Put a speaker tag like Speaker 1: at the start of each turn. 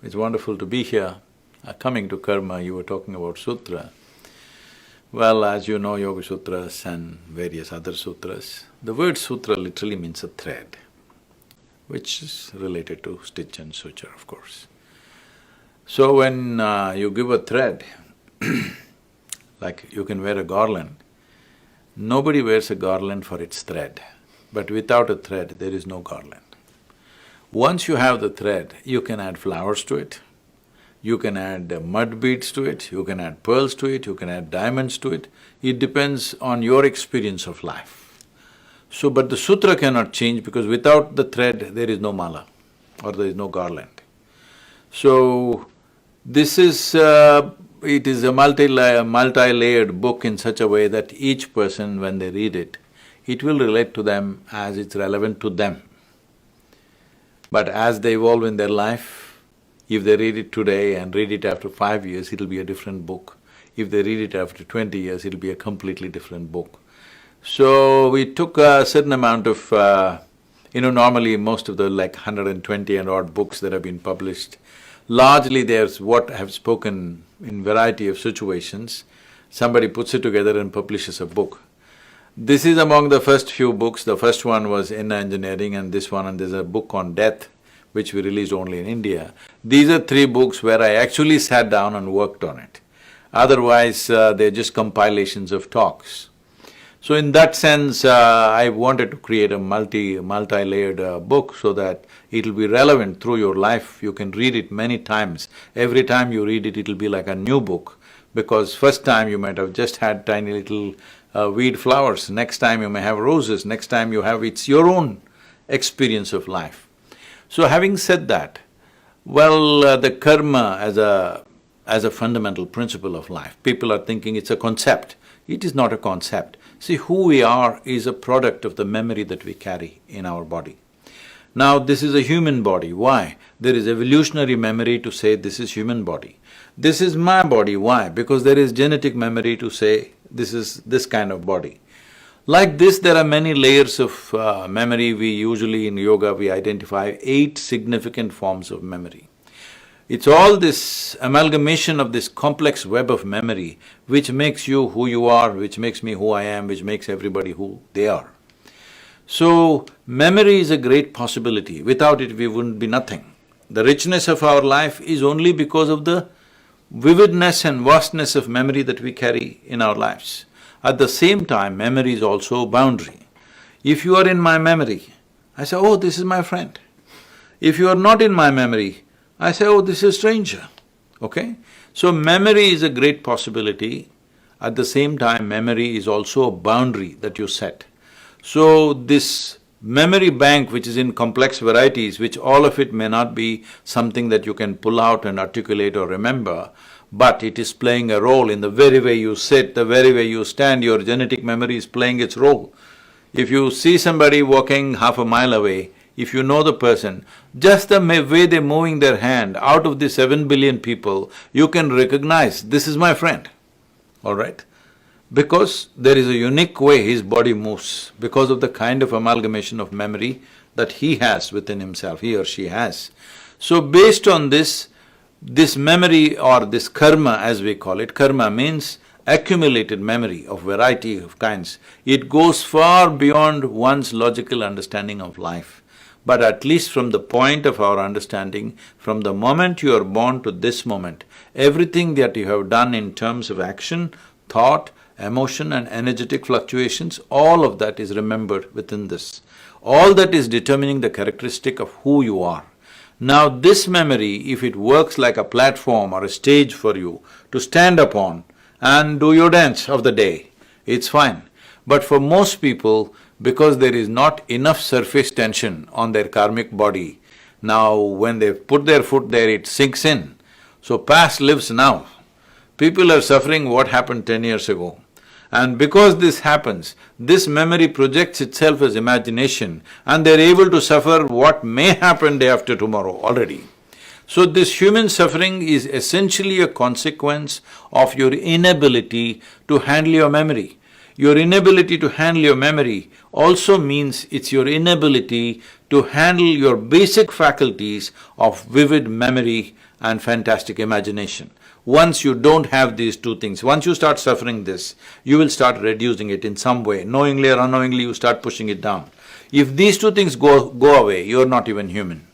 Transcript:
Speaker 1: It's wonderful to be here. Coming to karma, you were talking about sutra. Well, as you know, Yoga Sutras and various other sutras, the word sutra literally means a thread, which is related to stitch and suture, of course. So when you give a thread, like you can wear a garland, nobody wears a garland for its thread, but without a thread, there is no garland. Once you have the thread, you can add flowers to it, you can add mud beads to it, you can add pearls to it, you can add diamonds to it. It depends on your experience of life. So, but the sutra cannot change because without the thread, there is no mala or there is no garland. So, this is… it is a multi-layered book in such a way that each person, when they read it, it will relate to them as it's relevant to them. But as they evolve in their life, if they read it today and read it after 5 years, it'll be a different book. If they read it after 20 years, it'll be a completely different book. So we took a certain amount of… normally most of the 120 and odd books that have been published, largely there's what I have spoken in variety of situations. Somebody puts it together and publishes a book. This is among the first few books. The first one was in engineering and this one, and there's a book on death which we released only in India. These are 3 books where I actually sat down and worked on it. Otherwise, they're just compilations of talks. So in that sense, I wanted to create a multi-layered book so that it'll be relevant through your life. You can read it many times. Every time you read it, it'll be like a new book, because first time you might have just had tiny little weed flowers, next time you may have roses, next time you have… it's your own experience of life. So having said that, well, the karma as a fundamental principle of life, people are thinking it's a concept. It is not a concept. See, who we are is a product of the memory that we carry in our body. Now, this is a human body. Why? There is evolutionary memory to say this is human body. This is my body. Why? Because there is genetic memory to say this is this kind of body. Like this, there are many layers of memory. We usually in yoga, we identify 8 significant forms of memory. It's all this amalgamation of this complex web of memory which makes you who you are, which makes me who I am, which makes everybody who they are. So, memory is a great possibility. Without it, we wouldn't be nothing. The richness of our life is only because of the vividness and vastness of memory that we carry in our lives. At the same time, memory is also a boundary. If you are in my memory, I say, oh, this is my friend. If you are not in my memory, I say, oh, this is a stranger, okay? So memory is a great possibility. At the same time, memory is also a boundary that you set. So this memory bank which is in complex varieties, which all of it may not be something that you can pull out and articulate or remember, but it is playing a role in the very way you sit, the very way you stand, your genetic memory is playing its role. If you see somebody walking half a mile away, if you know the person, just the way they're moving their hand, out of the 7 billion people, you can recognize, this is my friend, all right? Because there is a unique way his body moves, because of the kind of amalgamation of memory that he has within himself, he or she has. So based on this memory or this karma as we call it, karma means accumulated memory of variety of kinds. It goes far beyond one's logical understanding of life. But at least from the point of our understanding, from the moment you are born to this moment, everything that you have done in terms of action, thought, emotion and energetic fluctuations, all of that is remembered within this. All that is determining the characteristic of who you are. Now this memory, if it works like a platform or a stage for you to stand upon and do your dance of the day, it's fine. But for most people, because there is not enough surface tension on their karmic body, now when they put their foot there, it sinks in. So past lives now. People are suffering what happened 10 years ago. And because this happens, this memory projects itself as imagination and they're able to suffer what may happen day after tomorrow already. So this human suffering is essentially a consequence of your inability to handle your memory. Your inability to handle your memory also means it's your inability to handle your basic faculties of vivid memory and fantastic imagination. Once you don't have these two things, once you start suffering this, you will start reducing it in some way. Knowingly or unknowingly, you start pushing it down. If these two things go away, you're not even human.